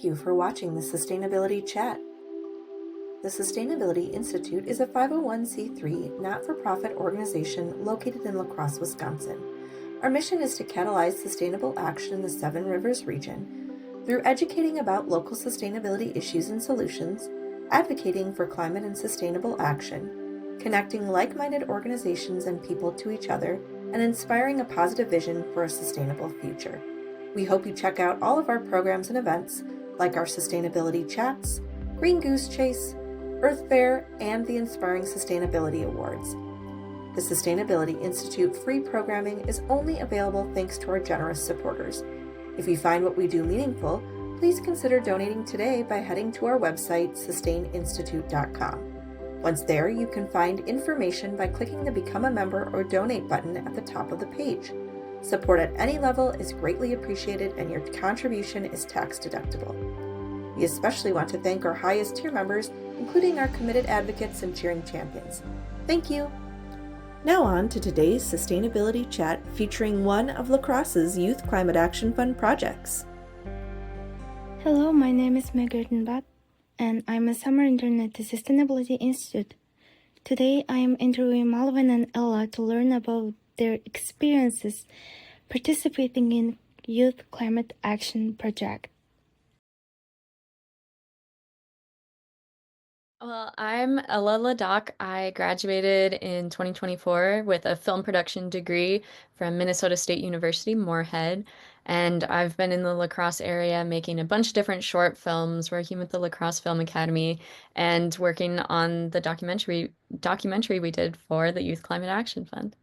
Thank you for watching the Sustainability Chat. The Sustainability Institute is a 501c3 not-for-profit organization located in La Crosse, Wisconsin. Our mission is to catalyze sustainable action in the Seven Rivers region through educating about local sustainability issues and solutions, advocating for climate and sustainable action, connecting like-minded organizations and people to each other, and inspiring a positive vision for a sustainable future. We hope you check out all of our programs and events, like our Sustainability Chats, Green Goose Chase, Earth Fair, and the Inspiring Sustainability Awards. The Sustainability Institute free programming is only available thanks to our generous supporters. If you find what we do meaningful, please consider donating today by heading to our website, sustaininstitute.com. Once there, you can find information by clicking the Become a Member or Donate button at the top of the page. Support at any level is greatly appreciated and your contribution is tax deductible. We especially want to thank our highest tier members, including our committed advocates and cheering champions. Thank you! Now on to today's Sustainability Chat featuring one of La Crosse's Youth Climate Action Fund projects. Hello, my name is Meg Gertenbach, and I'm a summer intern at the Sustainability Institute. Today I am interviewing Mahlivanh and Ella to learn about their experiences participating in Youth Climate Action Project. Well, I'm Ella Ladoc. I graduated in 2024 with a film production degree from Minnesota State University, Moorhead. And I've been in the La Crosse area making a bunch of different short films, working with the La Crosse Film Academy, and working on the documentary we did for the Youth Climate Action Fund.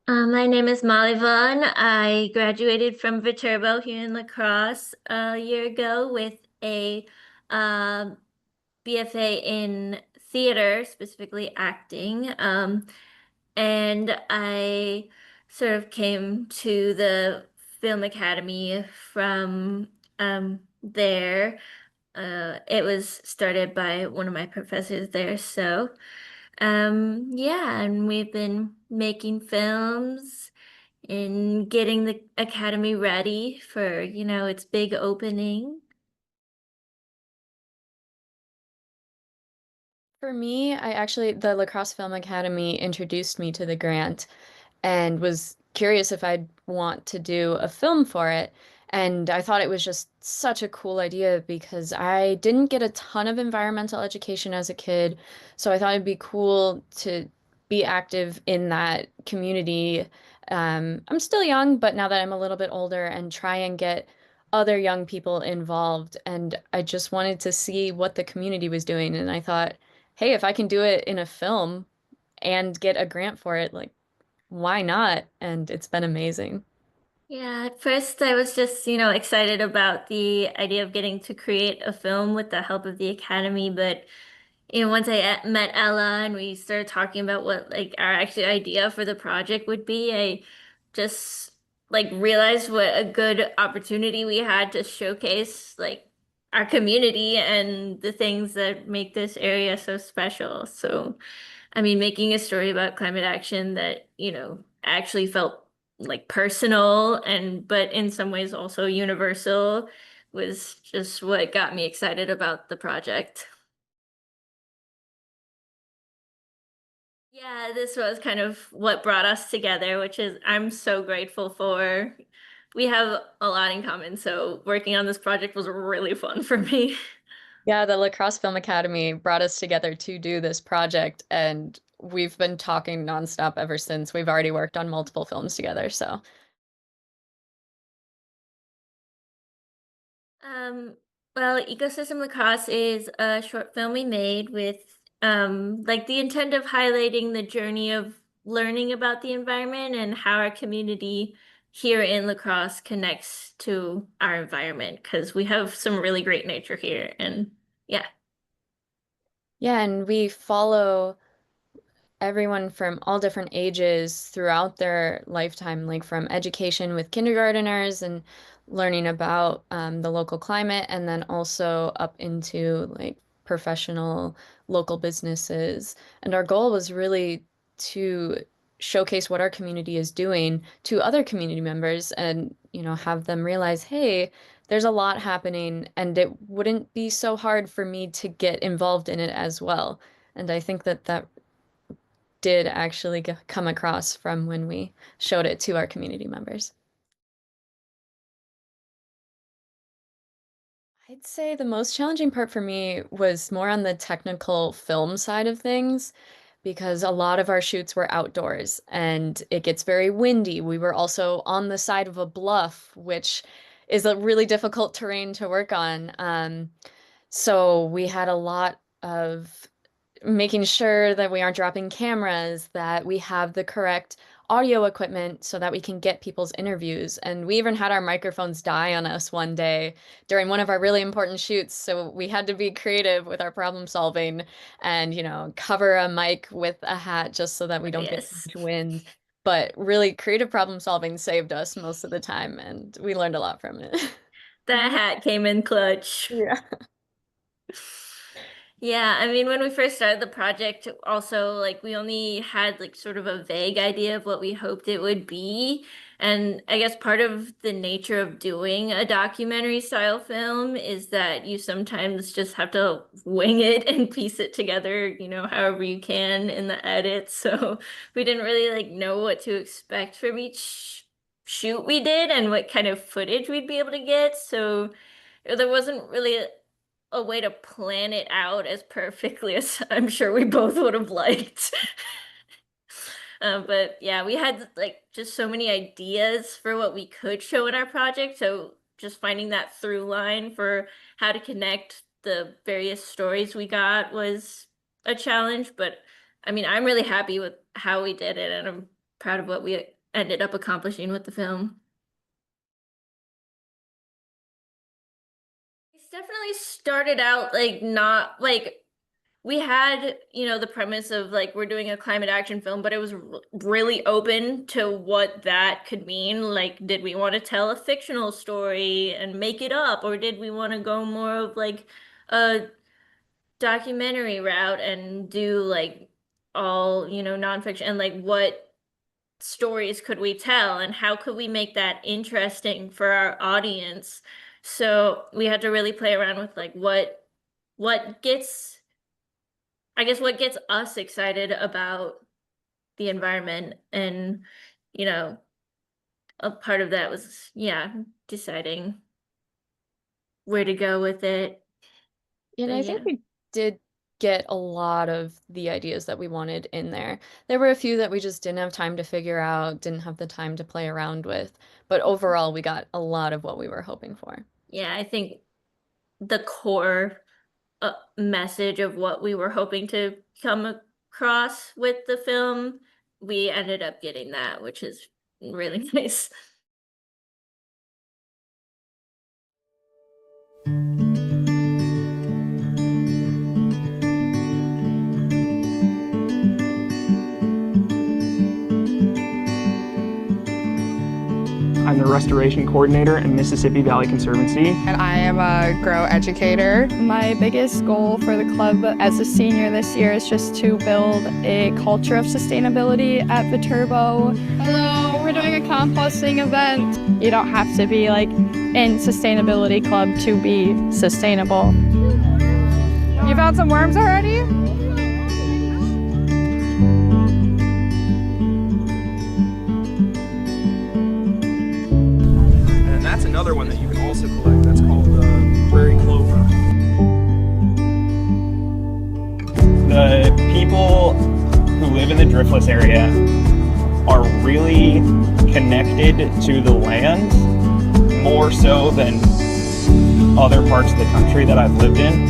My name is Mahlivanh. I graduated from Viterbo here in La Crosse a year ago with a BFA in theater, specifically acting. And I sort of came to the Film Academy from there. It was started by one of my professors there, so yeah, and we've been making films and getting the Academy ready for, its big opening. For me, the La Crosse Film Academy introduced me to the grant and was curious if I'd want to do a film for it. And I thought it was just such a cool idea because I didn't get a ton of environmental education as a kid. So I thought it'd be cool to be active in that community. I'm still young, but now that I'm a little bit older and try and get other young people involved. And I just wanted to see what the community was doing. And I thought, hey, if I can do it in a film and get a grant for it, like, why not? And it's been amazing. Yeah, at first I was just, excited about the idea of getting to create a film with the help of the Academy, but once I met Ella and we started talking about what like our actual idea for the project would be, I just like realized what a good opportunity we had to showcase like our community and the things that make this area so special. So, I mean, making a story about climate action that, actually felt like personal and but in some ways also universal was just what got me excited about the project. Yeah, this was kind of what brought us together, which is I'm so grateful for. We have a lot in common, so working on this project was really fun for me. Yeah, the La Crosse Film Academy brought us together to do this project, and we've been talking nonstop ever since. We've already worked on multiple films together, so. Well, Ecosystem Lacrosse is a short film we made with like the intent of highlighting the journey of learning about the environment and how our community here in La Crosse connects to our environment because we have some really great nature here and yeah. Yeah, and we follow everyone from all different ages throughout their lifetime, like from education with kindergarteners and learning about the local climate, and then also up into like professional local businesses. And our goal was really to showcase what our community is doing to other community members and, have them realize, hey, there's a lot happening, and it wouldn't be so hard for me to get involved in it as well. And I think that that did actually come across from when we showed it to our community members. I'd say the most challenging part for me was more on the technical film side of things because a lot of our shoots were outdoors and it gets very windy. We were also on the side of a bluff, which is a really difficult terrain to work on. So we had a lot of making sure that we aren't dropping cameras, that we have the correct audio equipment so that we can get people's interviews. And we even had our microphones die on us one day during one of our really important shoots. So we had to be creative with our problem solving and, cover a mic with a hat just so that we don't get too Yes. much wind. But really, creative problem solving saved us most of the time, and we learned a lot from it. That hat came in clutch. Yeah. Yeah, I mean, when we first started the project, also, like, we only had, like, sort of a vague idea of what we hoped it would be. And I guess part of the nature of doing a documentary style film is that you sometimes just have to wing it and piece it together, however you can in the edit. So we didn't really, like, know what to expect from each shoot we did and what kind of footage we'd be able to get. So there wasn't really a way to plan it out as perfectly as I'm sure we both would have liked. But yeah, we had like just so many ideas for what we could show in our project. So just finding that through line for how to connect the various stories we got was a challenge. But I mean, I'm really happy with how we did it, and I'm proud of what we ended up accomplishing with the film. It's definitely started out like not like we had, the premise of like we're doing a climate action film, but it was really open to what that could mean. Like, did we want to tell a fictional story and make it up, or did we want to go more of like a documentary route and do like all, nonfiction and like what stories could we tell and how could we make that interesting for our audience? So we had to really play around with like what gets I guess what gets us excited about the environment and, you know, a part of that was, yeah, deciding where to go with it. And But I yeah. think we did get a lot of the ideas that we wanted in there. There were a few that we just didn't have time to figure out, didn't have the time to play around with, but overall, we got a lot of what we were hoping for. Yeah, I think the core message of what we were hoping to come across with the film, we ended up getting that, which is really nice. I'm the restoration coordinator in Mississippi Valley Conservancy. And I am a grow educator. My biggest goal for the club as a senior this year is just to build a culture of sustainability at Viterbo. Hello, we're doing a composting event. You don't have to be like in sustainability club to be sustainable. You found some worms already? And that's another one that you can also collect. That's called prairie clover. The people who live in the driftless area are really connected to the land more so than other parts of the country that I've lived in.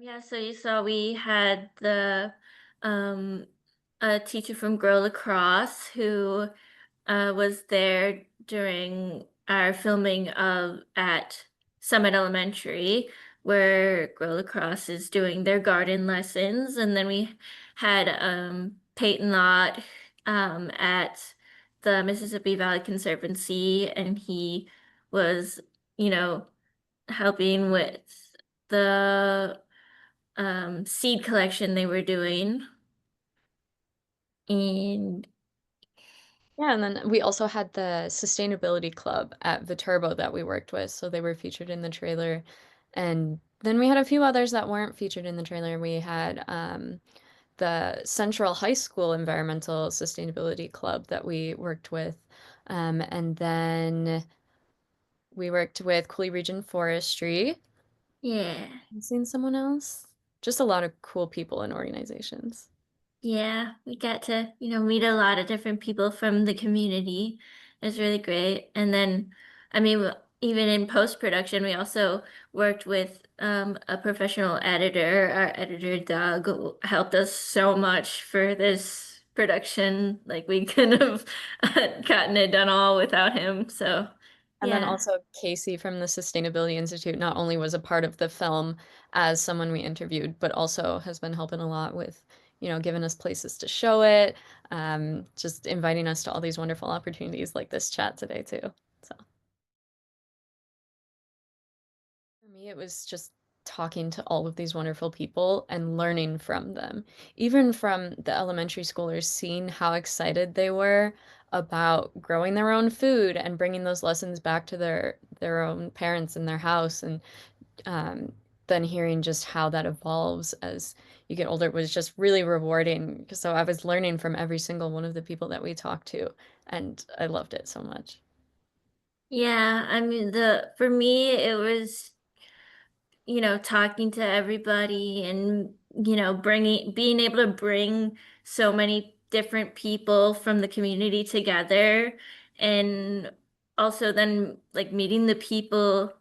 Yeah, so you saw we had the um a teacher from Grow Lacrosse who was there during our filming of at Summit Elementary, where Grow Lacrosse is doing their garden lessons, and then we had Peyton Lott at the Mississippi Valley Conservancy, and he was, you know, helping with the seed collection they were doing. And Yeah, and then we also had the Sustainability Club at Viterbo that we worked with, so they were featured in the trailer. And then we had a few others that weren't featured in the trailer. We had the Central High School Environmental Sustainability Club that we worked with. And then we worked with Cooley Region Forestry. yeah, I've seen someone else. Just a lot of cool people and organizations. yeah, we got to, meet a lot of different people from the community. It was really great. And then, I mean, even in post-production, we also worked with a professional editor. Our editor, Doug, who helped us so much for this production. Like, we couldn't have gotten it done all without him. So, And then yeah. also Casey from the Sustainability Institute not only was a part of the film as someone we interviewed, but also has been helping a lot with, giving us places to show it, just inviting us to all these wonderful opportunities like this chat today too. So for me, it was just talking to all of these wonderful people and learning from them, even from the elementary schoolers, seeing how excited they were about growing their own food and bringing those lessons back to their own parents in their house, and um, then hearing just how that evolves as you get older was just really rewarding. So I was learning from every single one of the people that we talked to, and I loved it so much. Yeah, I mean, for me, it was talking to everybody and, being able to bring so many different people from the community together. And also then like meeting the people,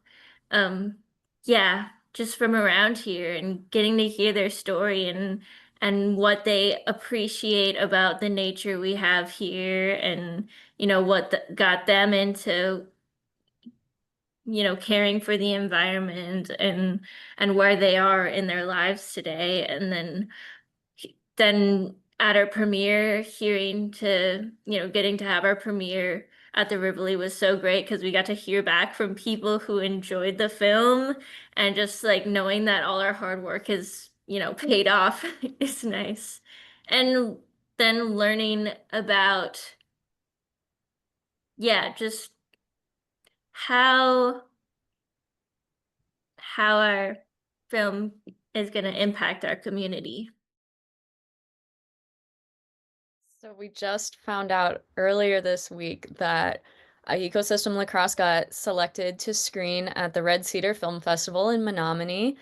um, yeah, just from around here and getting to hear their story and what they appreciate about the nature we have here and, what got them into caring for the environment and where they are in their lives today. And then at our premiere, getting to have our premiere at the Rivoli was so great because we got to hear back from people who enjoyed the film, and just like knowing that all our hard work is, paid off is nice. And then learning about, yeah, just how our film is going to impact our community. So we just found out earlier this week that Ecosystem Lacrosse got selected to screen at the Red Cedar Film Festival in Menominee,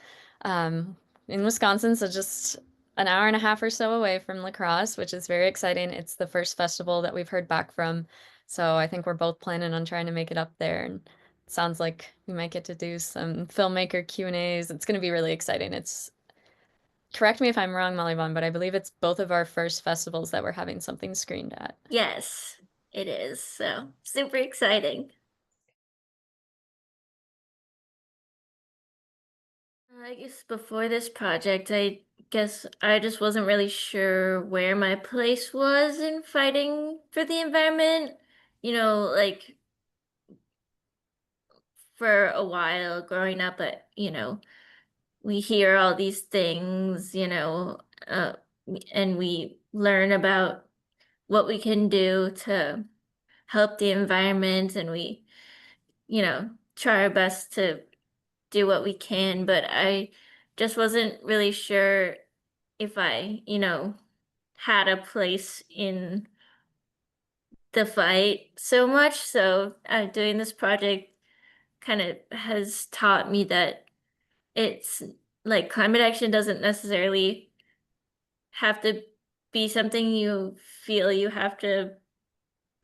in Wisconsin, so just an hour and a half or so away from Lacrosse, which is very exciting. It's the first festival that we've heard back from, so I think we're both planning on trying to make it up there, and it sounds like we might get to do some filmmaker Q&As. It's going to be really exciting. It's Correct me if I'm wrong, Mahlivanh, but I believe it's both of our first festivals that we're having something screened at. Yes, it is. So super exciting. I guess before this project, I guess I just wasn't really sure where my place was in fighting for the environment. Like for a while growing up, we hear all these things, and we learn about what we can do to help the environment, and we, try our best to do what we can, but I just wasn't really sure if I, had a place in the fight so much. So doing this project kind of has taught me that it's like climate action doesn't necessarily have to be something you feel you have to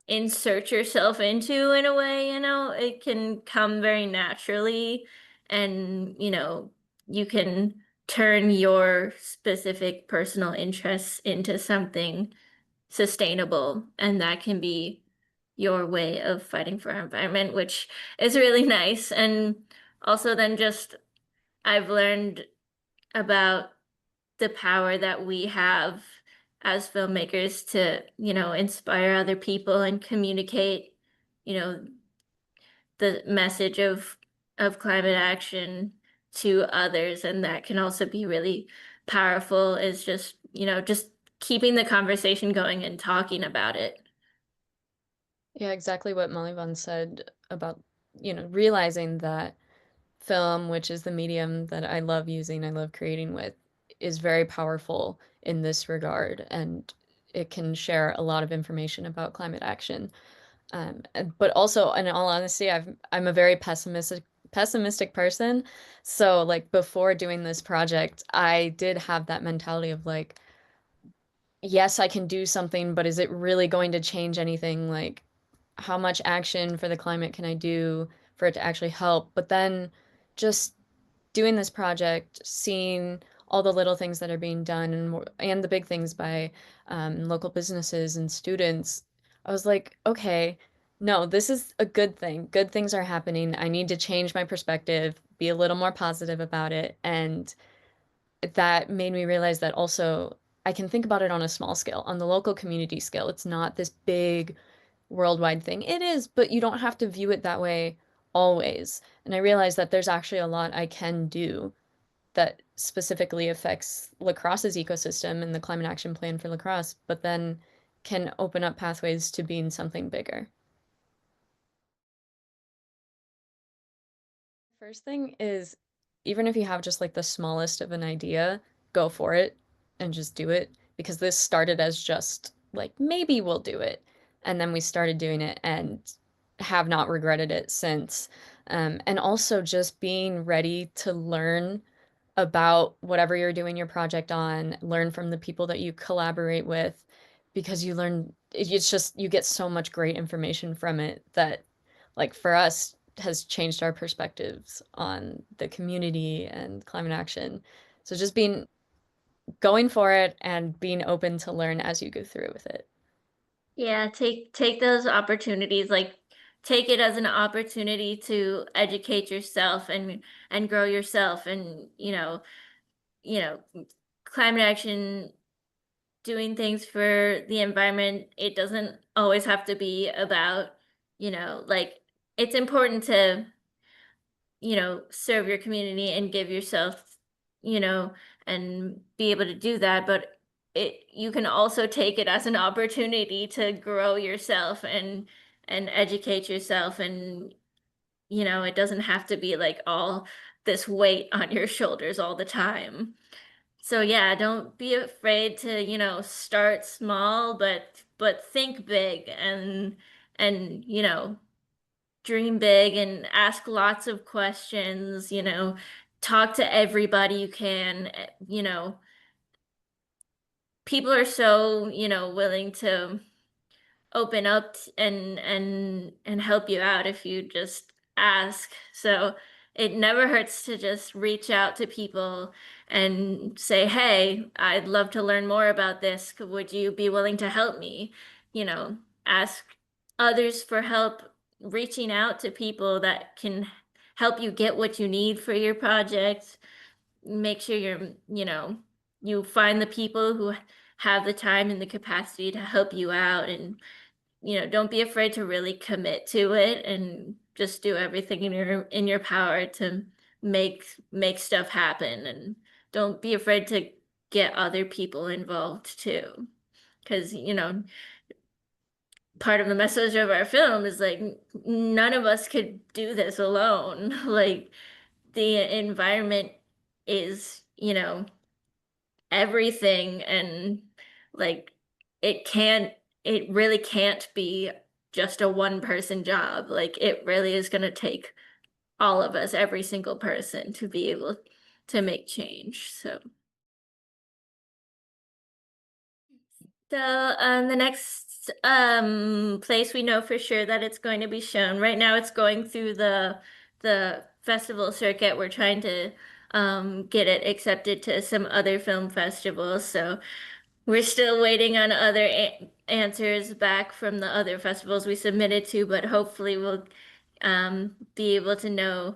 insert yourself into in a way, it can come very naturally, and you can turn your specific personal interests into something sustainable, and that can be your way of fighting for our environment, which is really nice. And also then just I've learned about the power that we have as filmmakers to, inspire other people and communicate, you know, the message of climate action to others. And that can also be really powerful, is just, just keeping the conversation going and talking about it. Yeah, exactly what Mahlivanh said about, realizing that film, which is the medium that I love using, I love creating with, is very powerful in this regard, and it can share a lot of information about climate action. But also, in all honesty, I'm a very pessimistic person. So like before doing this project, I did have that mentality of like, yes, I can do something, but is it really going to change anything? Like, how much action for the climate can I do for it to actually help? But then just doing this project, seeing all the little things that are being done and the big things by local businesses and students, I was like, okay, no, this is a good thing. Good things are happening. I need to change my perspective, be a little more positive about it. And that made me realize that also I can think about it on a small scale, on the local community scale. It's not this big worldwide thing. It is, but you don't have to view it that way always. And I realized that there's actually a lot I can do that specifically affects La Crosse's ecosystem and the climate action plan for La Crosse, but then can open up pathways to being something bigger. First thing is, even if you have just like the smallest of an idea, go for it and just do it. Because this started as just like, maybe we'll do it. And then we started doing it and have not regretted it since. And also just being ready to learn about whatever you're doing your project on, learn from the people that you collaborate with, because it's just, you get so much great information from it that, like, for us, has changed our perspectives on the community and climate action. So just going for it and being open to learn as you go through with it. Yeah, take those opportunities, like take it as an opportunity to educate yourself and grow yourself, and you know, climate action, doing things for the environment. It doesn't always have to be about, like, it's important to, serve your community and give yourself, you know, and be able to do that. But you can also take it as an opportunity to grow yourself and educate yourself. And, it doesn't have to be like all this weight on your shoulders all the time. So yeah, don't be afraid to, start small, but think big, and dream big and ask lots of questions, talk to everybody you can. People are so, willing to open up and help you out if you just ask. So it never hurts to just reach out to people and say, "Hey, I'd love to learn more about this. Would you be willing to help me?" You know, ask others for help, reaching out to people that can help you get what you need for your project. Make sure you find the people who have the time and the capacity to help you out, and don't be afraid to really commit to it and just do everything in your power to make stuff happen. And don't be afraid to get other people involved too, because part of the message of our film is like, none of us could do this alone. Like, the environment is, everything, and like, it really can't be just a one person job. Like, it really is going to take all of us, every single person, to be able to make change. So the next place we know for sure that it's going to be shown, right now it's going through the festival circuit. We're trying to get it accepted to some other film festivals. So we're still waiting on other answers back from the other festivals we submitted to, but hopefully we'll be able to know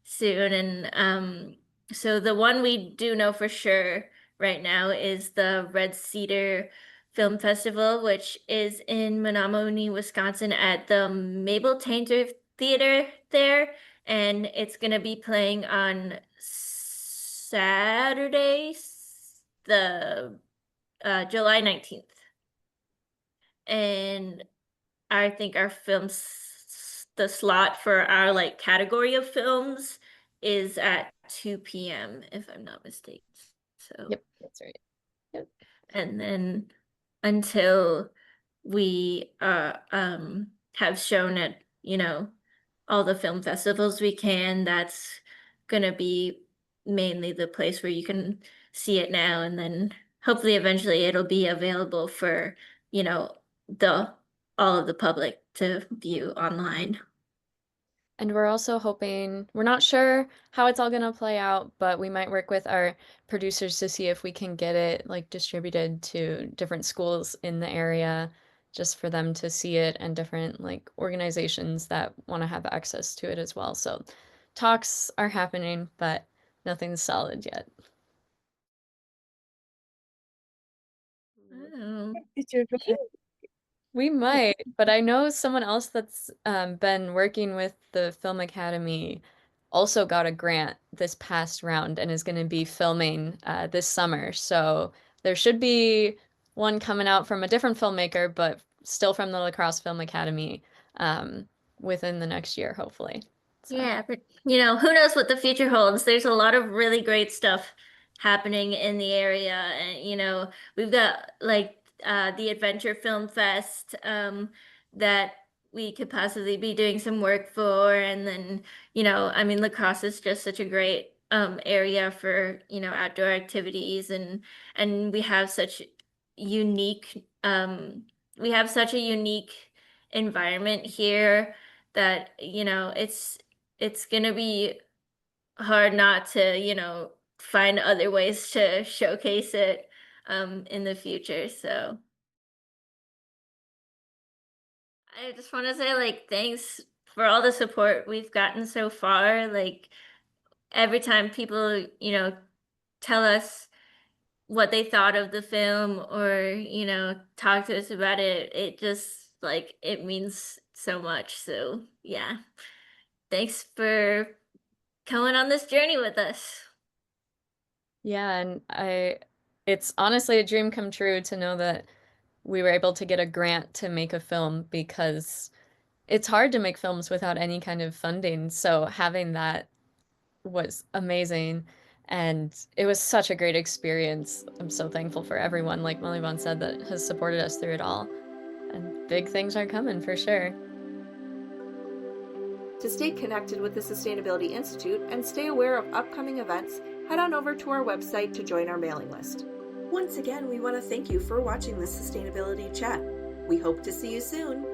soon. And so the one we do know for sure right now is the Red Cedar Film Festival, which is in Menominee, Wisconsin at the Mabel Tainter Theater there. And it's going to be playing on Saturday, the July 19th. And I think our the slot for our like category of films is at 2 p.m. if I'm not mistaken. So Yep, that's right. Yep. and then until we have shown at, all the film festivals we can, that's gonna be mainly the place where you can see it now, and then hopefully eventually it'll be available for, the all of the public to view online. And we're also hoping, we're not sure how it's all going to play out, but we might work with our producers to see if we can get it like distributed to different schools in the area just for them to see it, and different like organizations that want to have access to it as well. So talks are happening, but nothing's solid yet. Oh. We might, but I know someone else that's been working with the Film Academy also got a grant this past round and is going to be filming this summer. So there should be one coming out from a different filmmaker, but still from the La Crosse Film Academy within the next year, hopefully. So. Yeah, but who knows what the future holds? There's a lot of really great stuff happening in the area, and we've got like the Adventure Film Fest that we could possibly be doing some work for, and then I mean, La Crosse is just such a great area for outdoor activities, and unique we have such a unique environment here that it's gonna be hard not to, find other ways to showcase it in the future. So I just want to say like thanks for all the support we've gotten so far. Like every time people, tell us what they thought of the film or, talk to us about it, it just like it means so much. So yeah. Thanks for coming on this journey with us. Yeah, and it's honestly a dream come true to know that we were able to get a grant to make a film, because it's hard to make films without any kind of funding. So having that was amazing. And it was such a great experience. I'm so thankful for everyone, like Mahlivanh said, that has supported us through it all. And big things are coming for sure. To stay connected with the Sustainability Institute and stay aware of upcoming events, head on over to our website to join our mailing list. Once again, we want to thank you for watching this Sustainability Chat. We hope to see you soon.